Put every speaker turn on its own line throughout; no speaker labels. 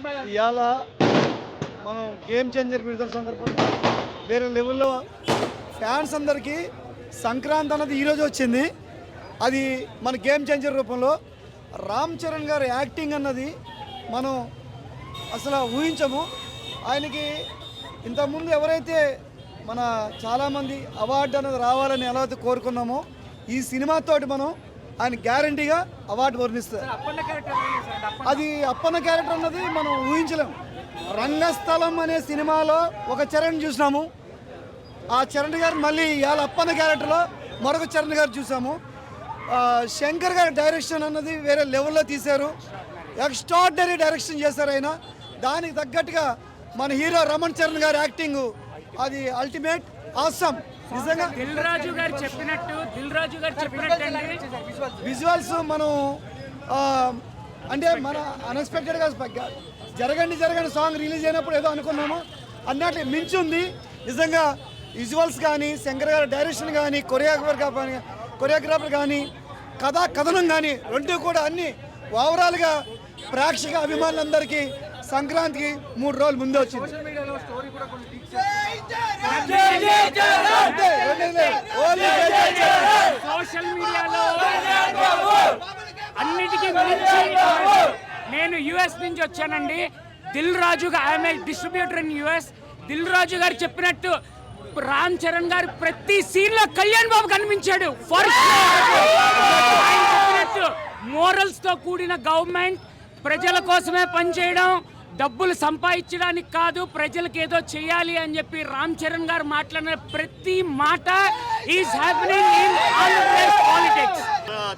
ఇవాళ మనం game changer విడుదల సందర్భంగా వేరే లెవెల్లో ఫ్యాన్స్ అందరికీ సంక్రాంతి అన్నది ఈరోజు వచ్చింది. అది మన గేమ్ చేంజర్ రూపంలో రామ్ చరణ్ గారి యాక్టింగ్ అన్నది మనం అసలు ఊహించము. ఆయనకి ఇంతకుముందు ఎవరైతే మన చాలామంది అవార్డు అన్నది రావాలని ఎలా అయితే కోరుకున్నామో ఈ సినిమాతోటి మనం ఆయన గ్యారంటీగా అవార్డు వర్ణిస్తారు. అది అప్పన్న క్యారెక్టర్ అన్నది మనం ఊహించలేము. రంగస్థలం అనే సినిమాలో ఒక చరణ్ చూసినాము, ఆ చరణ్ గారు మళ్ళీ ఇవాళ అప్పన్న క్యారెక్టర్లో మరొక చరణ్ గారు చూసాము. శంకర్ గారి డైరెక్షన్ అన్నది వేరే లెవెల్లో తీశారు, ఎక్స్ట్రాడినరీ డైరెక్షన్ చేశారు ఆయన. దానికి తగ్గట్టుగా మన హీరో రమణ్ చరణ్ గారి యాక్టింగ్ అది అల్టిమేట్ ఆసమ్. నిజంగా
దిల్ రాజు గారు చెప్పినట్టు
విజువల్స్ మనం అంటే మన అన్ఎక్స్పెక్టెడ్గా జరగండి సాంగ్ రిలీజ్ అయినప్పుడు ఏదో అనుకున్నాము అన్నట్లు మించి ఉంది. నిజంగా విజువల్స్ కానీ శంకర్ గారి డైరెక్షన్ కానీ కొరియోగ్రాఫర్ కానీ కథనం కానీ రెండు కూడా అన్ని ఓవరాల్గా ప్రేక్షక అభిమానులందరికీ సంక్రాంతికి 3 రోజులు ముందే వచ్చింది.
సోషల్ మీడియాలో అన్నిటికీ మించి నేను యుఎస్ నుంచి వచ్చానండి. Dil Raju I'm a distributor in US. Dil Raju garu చెప్పినట్టు రామ్ చరణ్ గారు ప్రతి సీన్ లో కళ్యాణ్ బాబు కనిపించాడు. ఆయన చెప్పినట్టు మోరల్స్ తో కూడిన గవర్నమెంట్, ప్రజల కోసమే పనిచేయడం, డబ్బులు సంపాదించడానికి కాదు, ప్రజలకు ఏదో చేయాలి అని చెప్పి రామ్ చరణ్ గారు మాట్లాడిన ప్రతి మాట is happening in Andhra Pradesh politics.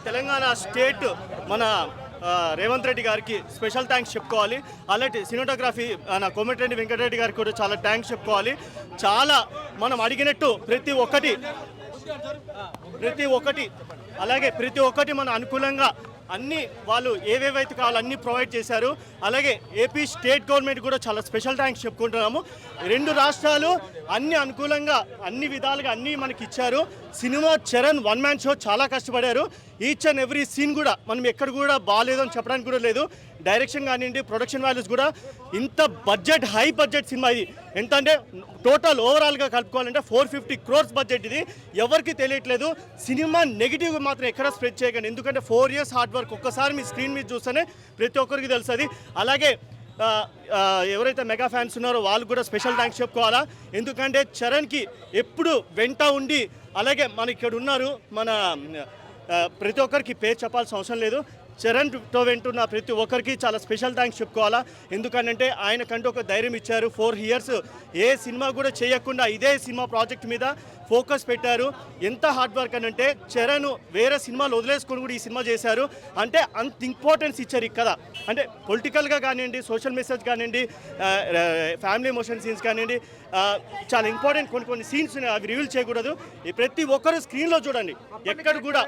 Telangana state మన రేవంత్ రెడ్డి గారికి స్పెషల్ థ్యాంక్స్ చెప్పుకోవాలి. అలాంటి సినిమాటోగ్రఫీ నా కోమటిరెడ్డి వెంకటరెడ్డి గారికి కూడా చాలా థ్యాంక్స్ చెప్పుకోవాలి. చాలా మనం అడిగినట్టు ప్రతి ఒక్కటి మన అనుకూలంగా అన్ని వాళ్ళు ఏవేవైతే కావాలో అన్నీ ప్రొవైడ్ చేశారు. అలాగే ఏపీ స్టేట్ గవర్నమెంట్ కూడా చాలా స్పెషల్ థ్యాంక్స్ చెప్పుకుంటున్నాము. 2 రాష్ట్రాలు అన్ని అనుకూలంగా అన్ని విధాలుగా అన్నీ మనకి ఇచ్చారు. సినిమా చరణ్ 1 మ్యాన్ షో చాలా కష్టపడారు. ఈచ్ అండ్ ఎవ్రీ సీన్ కూడా మనం ఎక్కడ కూడా బాగాలేదు అని చెప్పడానికి కూడా లేదు. డైరెక్షన్ కానివ్వండి, ప్రొడక్షన్ వాల్యూస్ కూడా ఇంత బడ్జెట్, హై బడ్జెట్ సినిమా ఇది. ఎంత అంటే టోటల్ ఓవరాల్గా కలుపుకోవాలంటే 450 crores బడ్జెట్. ఇది ఎవరికి తెలియట్లేదు. సినిమా నెగిటివ్ మాత్రం ఎక్కడ స్ప్రెడ్ చేయకండి, ఎందుకంటే 4 years హార్డ్ వర్క్ ఒక్కసారి మీ స్క్రీన్ మీద చూస్తేనే ప్రతి ఒక్కరికి తెలుస్తుంది. అలాగే ఎవరైతే మెగా ఫ్యాన్స్ ఉన్నారో వాళ్ళు కూడా స్పెషల్ థ్యాంక్స్ చెప్పుకోవాలా. ఎందుకంటే చరణ్కి ఎప్పుడు వెంట ఉండి, అలాగే మన ఇక్కడ ఉన్నారు మన ప్రతి ఒక్కరికి పేరు చెప్పాల్సిన అవసరం లేదు. చరణ్తో వెంటున్న ప్రతి ఒక్కరికి చాలా స్పెషల్ థ్యాంక్స్ చెప్పుకోవాలా. ఎందుకంటే ఆయనకంటూ ఒక ధైర్యం ఇచ్చారు. 4 years ఏ సినిమా కూడా చేయకుండా ఇదే సినిమా ప్రాజెక్ట్ మీద ఫోకస్ పెట్టారు. ఎంత హార్డ్ వర్క్ అని అంటే చరణ్ వేరే సినిమాలు వదిలేసుకొని కూడా ఈ సినిమా చేశారు. అంటే అంత ఇంపార్టెన్స్ ఇచ్చారు ఇక్కడ. అంటే పొలిటికల్గా కానివ్వండి, సోషల్ మెసేజ్ కానివ్వండి, ఫ్యామిలీ ఎమోషన్ సీన్స్ కానివ్వండి, చాలా ఇంపార్టెంట్ కొన్ని సీన్స్ అవి రివీల్ చేయకూడదు. ప్రతి ఒక్కరు స్క్రీన్లో చూడండి. ఎక్కడ కూడా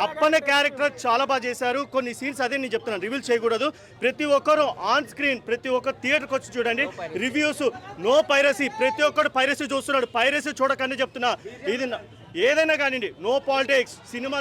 అప్పన్న క్యారెక్టర్ చాలా బాగా చేశారు. కొన్ని సీన్స్ అదే నేను చెప్తున్నాను, రివీల్ చేయకూడదు. ప్రతి ఒక్కరు ఆన్ స్క్రీన్, ప్రతి ఒక్కరు థియేటర్కి వచ్చి చూడండి. రివ్యూస్ నో పైరసీ, ప్రతి ఒక్కరు పైరసీ చూస్తున్నాడు. పైరసీ చూడకనే చెప్తున్నా. ఇది ఏదైనా కానివ్వండి, నో పాలిటిక్స్.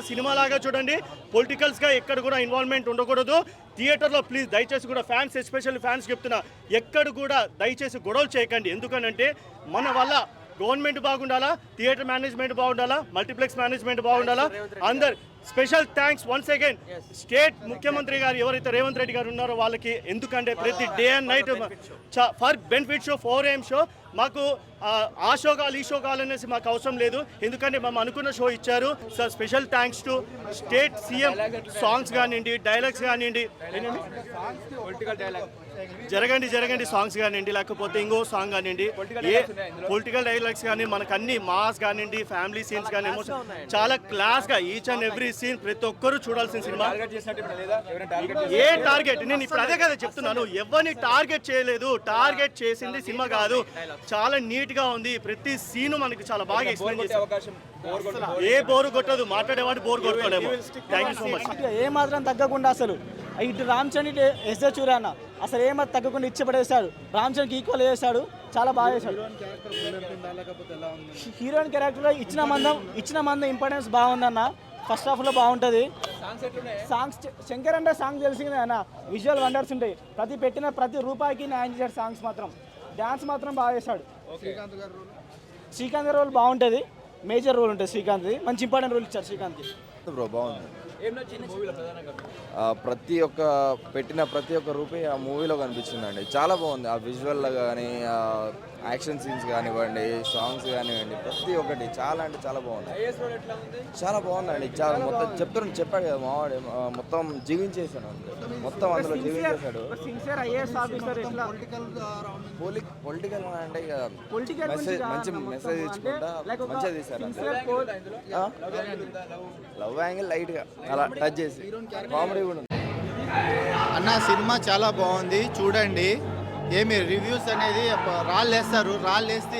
సినిమాలాగా చూడండి. పొలిటికల్స్గా ఎక్కడ కూడా ఇన్వాల్వ్మెంట్ ఉండకూడదు. థియేటర్లో ప్లీజ్ దయచేసి కూడా ఫ్యాన్స్, ఎస్పెషల్లీ ఫ్యాన్స్ చెప్తున్నా, ఎక్కడ కూడా దయచేసి గొడవలు చేయకండి. ఎందుకనంటే మన వల్ల గవర్నమెంట్ బాగుండాలా, థియేటర్ మేనేజ్మెంట్ బాగుండాలా, మల్టీప్లెక్స్ మేనేజ్మెంట్ బాగుండాలా. అందరు special thanks once again state ముఖ్యమంత్రి గారు ఎవరైతే రేవంత్ రెడ్డి గారు ఉన్నారో వాళ్ళకి. ఎందుకంటే ప్రతి day and night for benefit show, 4 AM show మాకు ఆ షో కావాలి, ఈ షో కావాలనేసి మాకు అవసరం లేదు. ఎందుకంటే మేము అనుకున్న షో ఇచ్చారు. So special thanks to state CM. Songs కానివ్వండి, డైలాగ్స్ కానివ్వండి, జరగండి సాంగ్స్ కానివ్వండి, లేకపోతే ఇంకో సాంగ్ కానివ్వండి, ఏ పొలిటికల్ డైలాగ్స్ కానీ మనకు అన్ని మాస్ కానివ్వండి, ఫ్యామిలీ సీన్స్ కానీ చాలా క్లాస్గా ఈచ్ అండ్ ఎవ్రీ సీన్ ప్రతి ఒక్కరూ చూడాల్సిన సినిమా. ఏ టార్గెట్, నేను ఇప్పుడు అదే కదా చెప్తున్నాను, ఎవరిని టార్గెట్ చేయలేదు. టార్గెట్ చేసింది సినిమా కాదు. చాలా నీట్ గా ఉంది. ప్రతి సీను మనకి చాలా బాగా ఎక్స్ప్లెయిన్ చేశారు. ఏ బోరు కొట్టదు, మాట్లాడేవాడు బోరు కొట్టలేము. Thank you so much.
ఏ మాత్రం తగ్గకుండా అసలు ఇటు రామ్ చరణ్, ఇటు ఎస్ఏ చూరాన్న అసలు ఏమాత్రం తగ్గకుండా ఇచ్చి పడేశాడు. రామ్ చరణ్కి ఈక్వల్ చేశాడు, చాలా బాగా చేశాడు. హీరోయిన్ క్యారెక్టర్లో ఇచ్చిన మందం ఇంపార్టెన్స్ బాగుందన్న. ఫస్ట్ హాఫ్లో బాగుంటుంది, సాంగ్స్ శంకర్ అంటే సాంగ్ తెలిసిందే అన్న, విజువల్ వండర్స్ ఉంటాయి. ప్రతి రూపాయికి న్యాయం చేశాడు. సాంగ్స్ మాత్రం, డ్యాన్స్ మాత్రం బాగా చేశాడు. శ్రీకాంత్ గారి రోల్ బాగుంటుంది, మేజర్ రోల్ ఉంటుంది శ్రీకాంత్ది, మంచి ఇంపార్టెంట్ రోల్ ఇచ్చారు శ్రీకాంత్కి.
బ్రో బాగుంది. ప్రతి ఒక్క రూపాయి ఆ మూవీలో కనిపించిందండి. చాలా బాగుంది. ఆ విజువల్ కానీ, ఆ యాక్షన్ సీన్స్ కానివ్వండి, సాంగ్స్ కానివ్వండి, ప్రతి ఒక్కటి చాలా అంటే చాలా బాగుంది. చాలా బాగుందండి. చాలా మొత్తం చెప్పాడు కదా మావాడు, మొత్తం జీవించేసాడు అంతే. మొత్తం అందులో జీవించేశాడు. పొలిటికల్ అంటే మెసేజ్, మంచి మెసేజ్ ఇచ్చుకుంటా మంచిగా తీశారు. లవ్ యాంగిల్ లైట్గా అలా టచ్ చేసి కామెడీ కూడా ఉంది.
అన్న సినిమా చాలా బాగుంది, చూడండి. ఏమి రివ్యూస్ అనేది రాళ్ళేస్తారు, రాళ్ళేస్తే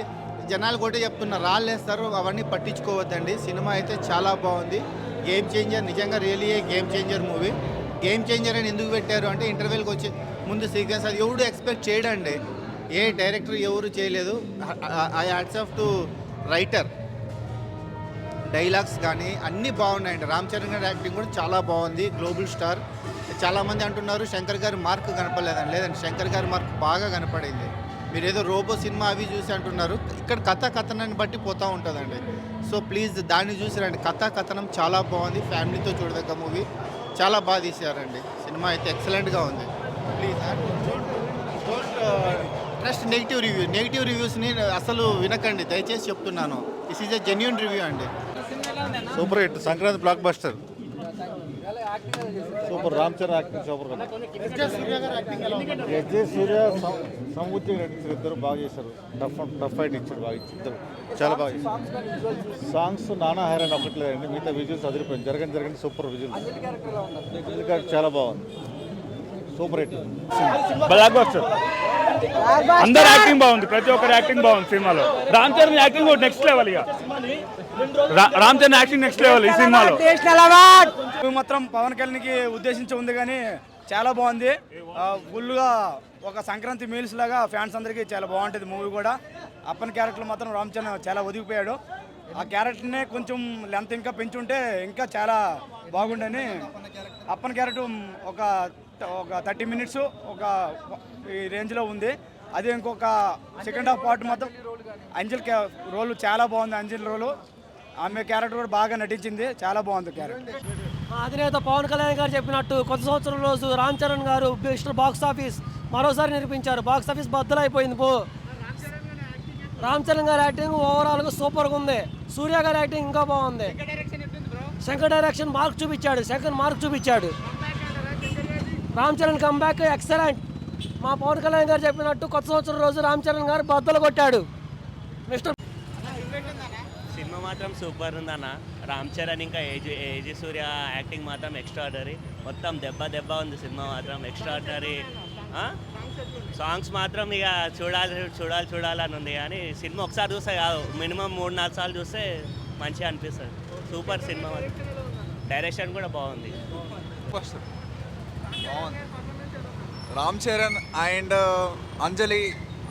జనాలు కూడా చెప్తున్నారు, రాళ్ళేస్తారు, అవన్నీ పట్టించుకోవద్దండి. సినిమా అయితే చాలా బాగుంది. గేమ్ చేంజర్, నిజంగా really game changer movie. Game changer అని ఎందుకు పెట్టారు అంటే ఇంటర్వెల్కి వచ్చి ముందు సీక్వెన్స్ అది ఎవడు ఎక్స్పెక్ట్ చేయడండి. ఏ డైరెక్టర్ ఎవరు చేయలేదు. I hats off to writer. Dialogues కానీ అన్నీ బాగున్నాయండి. రామ్ చరణ్ గారి యాక్టింగ్ కూడా చాలా బాగుంది. Global star. చాలామంది అంటున్నారు శంకర్ గారి మార్క్ కనపడలేదని. లేదండి, శంకర్ గారి మార్క్ బాగా కనపడింది. మీరు ఏదో రోబో సినిమా అవి చూసి అంటున్నారు, ఇక్కడ కథనాన్ని బట్టి పోతూ ఉంటుందండి. సో ప్లీజ్ దాన్ని చూసి రండి. కథనం చాలా బాగుంది. ఫ్యామిలీతో చూడదగ్గ మూవీ, చాలా బాగా తీశారండి. సినిమా అయితే ఎక్సలెంట్గా ఉంది. ప్లీజ్ డోంట్ ట్రస్ట్ నెగిటివ్ రివ్యూస్ని అసలు వినకండి, దయచేసి చెప్తున్నాను. This is a genuine review అండి.
Super hit, Sankranti blockbuster. Super. Ram Charan acting super. SJ Surya సమృద్ధి నటించారు, ఇద్దరు బాగా చేశారు. టఫ్ ఫైట్ ఇచ్చారు, బాగా ఇద్దరు చాలా బాగా చేశారు. సాంగ్స్ నానా హైరాన్ ఒకట్లేదండి, మిగతా విజువల్స్ అదిరిపోయింది. జరగండి సూపర్ విజువల్స్ చాలా బాగుంది. Super hit, blockbuster. అందరు యాక్టింగ్ బాగుంది, ప్రతి ఒక్కరు యాక్టింగ్ బాగుంది సినిమాలో. Ram Charan acting next level. ఇక Ram Charan acting next level ఈ సినిమాలో.
మాత్రం పవన్ కళ్యాణ్కి ఉద్దేశించి ఉంది కానీ చాలా బాగుంది. ఫుల్గా ఒక సంక్రాంతి మీల్స్ లాగా ఫ్యాన్స్ అందరికీ చాలా బాగుంటుంది మూవీ కూడా. అప్పని క్యారెక్టర్ మాత్రం రామ్ చరణ్ చాలా ఒదిగిపోయాడు. ఆ క్యారెక్టర్నే కొంచెం లెంత్ ఇంకా పెంచుంటే ఇంకా చాలా బాగుండని. అప్పని క్యారెక్టర్ ఒక 30 మినిట్స్ ఒక ఈ రేంజ్లో ఉంది. అదే ఇంకొక సెకండ్ హాఫ్ పార్ట్ మొత్తం అంజల్ రోల్ చాలా బాగుంది. అంజల్ రోలు, ఆమె క్యారెక్టర్ కూడా బాగా నటించింది, చాలా బాగుంది క్యారెక్టర్.
అధినేత పవన్ కళ్యాణ్ గారు చెప్పినట్టు కొత్త సంవత్సరం రోజు రామ్ చరణ్ గారు బాక్స్ ఆఫీస్ మరోసారి నిరూపించారు. బాక్స్ ఆఫీస్ బద్దలైపోయింది. రామ్ చరణ్ గారి యాక్టింగ్ ఓవరాల్గా సూపర్గా ఉంది. సూర్య గారి యాక్టింగ్ ఇంకా బాగుంది. శంకర్ డైరెక్షన్ మార్క్ చూపించాడు. Ram Charan comeback excellent. మా పవన్ కళ్యాణ్ గారు చెప్పినట్టు కొత్త సంవత్సరం రోజు రామ్ చరణ్ గారు బద్దలు కొట్టాడు.
సినిమా మాత్రం సూపర్ ఉందన్న. రామ్ చరణ్ ఇంకా ఏజీ సూర్య యాక్టింగ్ మాత్రం ఎక్స్ట్రాడనరీ. మొత్తం దెబ్బ ఉంది సినిమా మాత్రం ఎక్స్ట్రాడనరీ. సాంగ్స్ మాత్రం ఇక చూడాలని ఉంది. కానీ సినిమా ఒకసారి చూస్తే కాదు, మినిమం 3-4 సార్లు చూస్తే మంచిగా అనిపిస్తుంది. Super cinema. డైరెక్షన్ కూడా బాగుంది.
Ram Charan and Anjali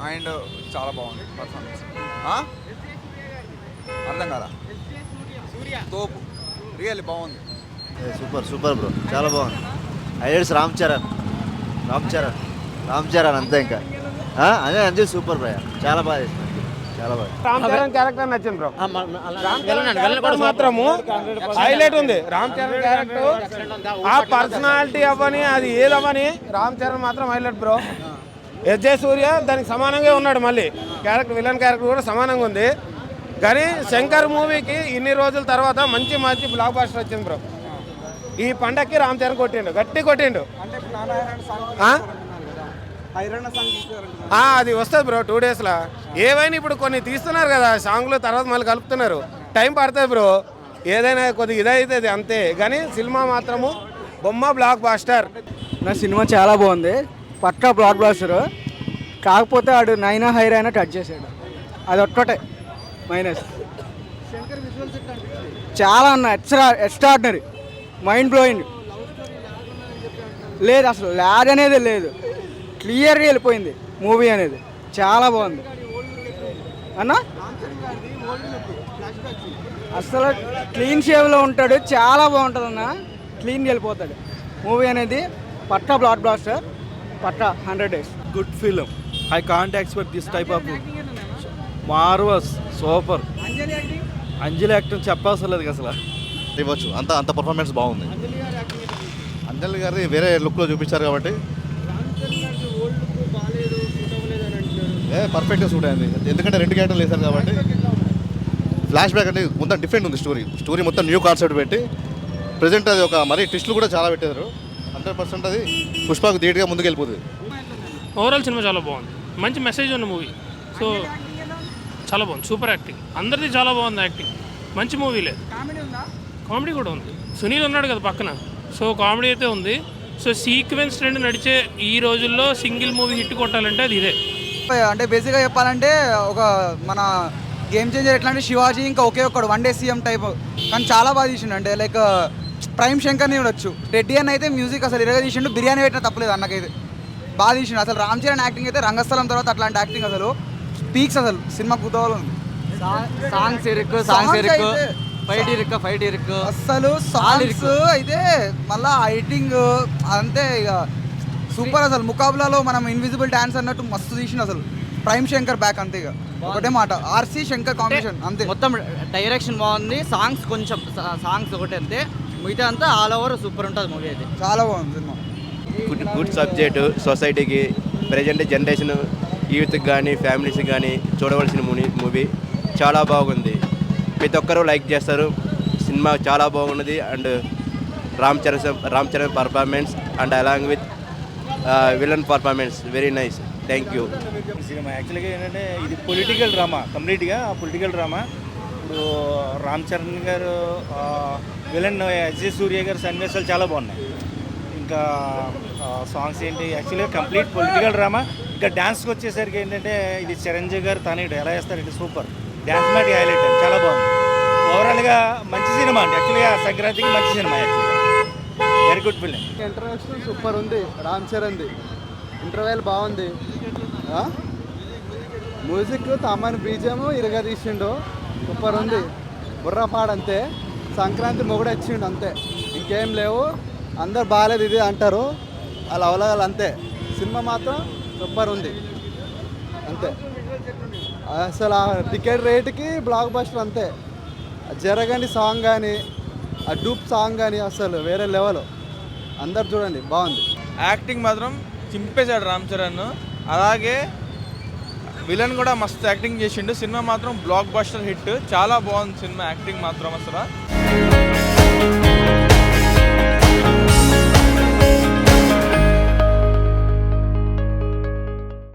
and చాలా బాగుంది పర్ఫార్మెన్స్. అర్థం కదా, తోపు రియల్లీ బాగుంది.
సూపర్ బ్రో, చాలా బాగుంది. హైలైట్స్ రామ్ చరణ్ అంతే. ఇంకా అదే అంజలి సూపర్ బ్రో, చాలా బాగా చేసిన, చాలా బాగా.
రామ్ చరణ్ క్యారెక్టర్ నచ్చింది బ్రో. మాత్రము హైలైట్ ఉంది. రామ్ చరణ్ క్యారెక్టర్ ఆ పర్సనాలిటీ అవ్వని, అది ఏదవ్వని, రామ్ చరణ్ మాత్రం హైలైట్ బ్రో. ఎస్జే సూర్య దానికి సమానంగా ఉన్నాడు. మళ్ళీ విలన్ క్యారెక్టర్ కూడా సమానంగా ఉంది. కానీ శంకర్ మూవీకి ఇన్ని రోజుల తర్వాత మంచి బ్లాక్ బస్టర్ వచ్చింది బ్రో. ఈ పండక్కి రామ్ చరణ్ గట్టి కొట్టిండు. అది వస్తుంది బ్రో 2 డేస్లో. ఏవైనా ఇప్పుడు కొన్ని తీస్తున్నారు కదా సాంగ్లు, తర్వాత మళ్ళీ కలుపుతున్నారు, టైం పడుతుంది బ్రో. ఏదైనా కొద్దిగా ఇదైతుంది అంతే. కానీ సినిమా మాత్రము బొమ్మ బ్లాక్ బాస్టర్.
నా సినిమా చాలా బాగుంది, పక్కా బ్లాక్ బాస్టర్. కాకపోతే ఆడు నైనా హైరైనా టచ్ చేసాడు, అది ఒక్కటే మైనస్. చాలా అన్న ఎక్స్ట్రాడినరీ, మైండ్ బ్లోయింగ్. లేదు అసలు ల్యాగ్ అనేది లేదు, క్లియర్గా వెళ్ళిపోయింది మూవీ అనేది. చాలా బాగుంది అన్న. అసలు క్లీన్ షేవ్లో ఉంటాడు, చాలా బాగుంటుంది అన్న. క్లీన్గా వెళ్ళిపోతాడు. మూవీ అనేది పట్టా బ్లాక్ బ్లాస్టర్, పట్టా 100 days.
Good film. I can't expect this type of marvellous super. Anjali acting చెప్పవసరం లేదు అసలు.
ఇవ్వచ్చు అంత పర్ఫార్మెన్స్ బాగుంది. అంజలి గారిని వేరే లుక్లో చూపించారు కాబట్టి పర్ఫెక్ట్గా సూట్ అయింది. ఎందుకంటే 2 క్యారెక్టర్లు వేశారు కాబట్టి. ఫ్లాష్ బ్యాక్ అంటే మొత్తం డిఫరెంట్ ఉంది. స్టోరీ మొత్తం న్యూ కాన్సెప్ట్ పెట్టి ప్రజెంట్ అది ఒక మరీ ట్విస్టులు కూడా చాలా పెట్టారు. 100% అది పుష్పకు ధీటుగా ముందుకు వెళ్ళిపోతుంది.
ఓవరాల్ సినిమా చాలా బాగుంది, మంచి మెసేజ్ ఉన్న మూవీ. సో చాలా బాగుంది, సూపర్ యాక్టింగ్, అందరిది చాలా బాగుంది యాక్టింగ్. మంచి మూవీ లేదు, కామెడీ కూడా ఉంది. సునీల్ ఉన్నాడు కదా పక్కన, సో కామెడీ అయితే ఉంది. సో సీక్వెన్స్ ట్రెండ్ నడిచే ఈ రోజుల్లో సింగిల్ మూవీ హిట్ కొట్టాలంటే అది ఇదే.
అంటే బేసిక్గా చెప్పాలంటే ఒక మన గేమ్ చేంజర్ ఎట్లా అంటే శివాజీ ఇంకా ఒకే ఒక్కడు 1 day CM టైప్, కానీ చాలా బాగా తీసిండు. అంటే లైక్ ప్రైమ్ శంకర్ని చూడొచ్చు. రెడ్డి అని అయితే మ్యూజిక్ అసలు ఇరగా తీసిండు, బిర్యానీ పెట్టిన తప్పలేదు అన్నకైతే బాగా తీసిండు. అసలు రామ్ చరణ్ యాక్టింగ్ అయితే రంగస్థలం తర్వాత అట్లాంటి యాక్టింగ్ అసలు పీక్స్, అసలు సినిమా కుతూహలం ఉంది.
సాంగ్స్ ఫైట్ ఇరుక్కు
అసలు సాంగ్స్ అయితే మళ్ళా ఎడిటింగ్ అంతే ఇక సూపర్. అసలు ముకాబులాలో మనం ఇన్విజిబుల్ డాన్స్ అన్నట్టు మస్తు తీసిన అసలు. ప్రైమ్ శంకర్ బ్యాక్ అంతే, ఇక ఒకటే మాట RC శంకర్ కాంబినేషన్ అంతే.
మొత్తం డైరెక్షన్ బాగుంది, సాంగ్స్ కొంచెం సాంగ్స్ ఒకటి అంతే, మిగతా అంతా ఆల్ ఓవర్ సూపర్ ఉంటుంది మూవీ అయితే.
చాలా బాగుంది సినిమా.
గుడ్ సబ్జెక్టు, సొసైటీకి ప్రజెంట్ జనరేషన్ యూత్కి కానీ ఫ్యామిలీస్కి కానీ చూడవలసిన మూవీ. చాలా బాగుంది, ప్రతి ఒక్కరూ లైక్ చేస్తారు. సినిమా చాలా బాగున్నది. And Ram Charan performance and along with villain performance very nice. Thank you.
Cinema యాక్చువల్గా ఏంటంటే ఇది పొలిటికల్ డ్రామా, కంప్లీట్గా పొలిటికల్ డ్రామా. ఇప్పుడు రామ్ చరణ్ గారు విలన్ ఎస్జే సూర్య గారు సన్నివేశాలు చాలా బాగున్నాయి. ఇంకా సాంగ్స్ ఏంటి యాక్చువల్గా కంప్లీట్ పొలిటికల్ డ్రామా. ఇంకా డ్యాన్స్కి వచ్చేసరికి ఏంటంటే ఇది చిరంజీవి గారు తనేడు ఎలా వేస్తారు, ఇది సూపర్ డ్యాన్స్ మ్యాట్ హైలైట్, చాలా బాగుంది. ఓవరాల్గా మంచి సినిమా అండి. యాక్చువల్గా సంక్రాంతికి మంచి సినిమా, యాక్చువల్గా very good film.
Introduction super ఉంది, రామ్ చరణ్ది ఇంటర్వెల్ బాగుంది. మ్యూజిక్ తమన్ బీజం ఇరగా తీసిండు, సూపర్ ఉంది. బుర్రపాడు అంతే, సంక్రాంతి మొగుడు వచ్చిండు అంతే, ఇంకేం లేవు. అందరు బాగాలేదు ఇది అంటారు, అలా అవలగాలి అంతే. సినిమా మాత్రం సూపర్ ఉంది అంతే. అసలు ఆ టికెట్ రేటుకి బ్లాక్ బస్టర్ అంతే. జరగండి సాంగ్ కానీ, ఆ డూప్ సాంగ్ కానీ అసలు వేరే లెవెల్. అందరు చూడండి బాగుంది.
యాక్టింగ్ మాత్రం చింపేశాడు రామ్ చరణ్. అలాగే విలన్ కూడా మస్తు యాక్టింగ్ చేసిండు. సినిమా మాత్రం బ్లాక్ బస్టర్ హిట్, చాలా బాగుంది సినిమా. యాక్టింగ్ మాత్రం అసలు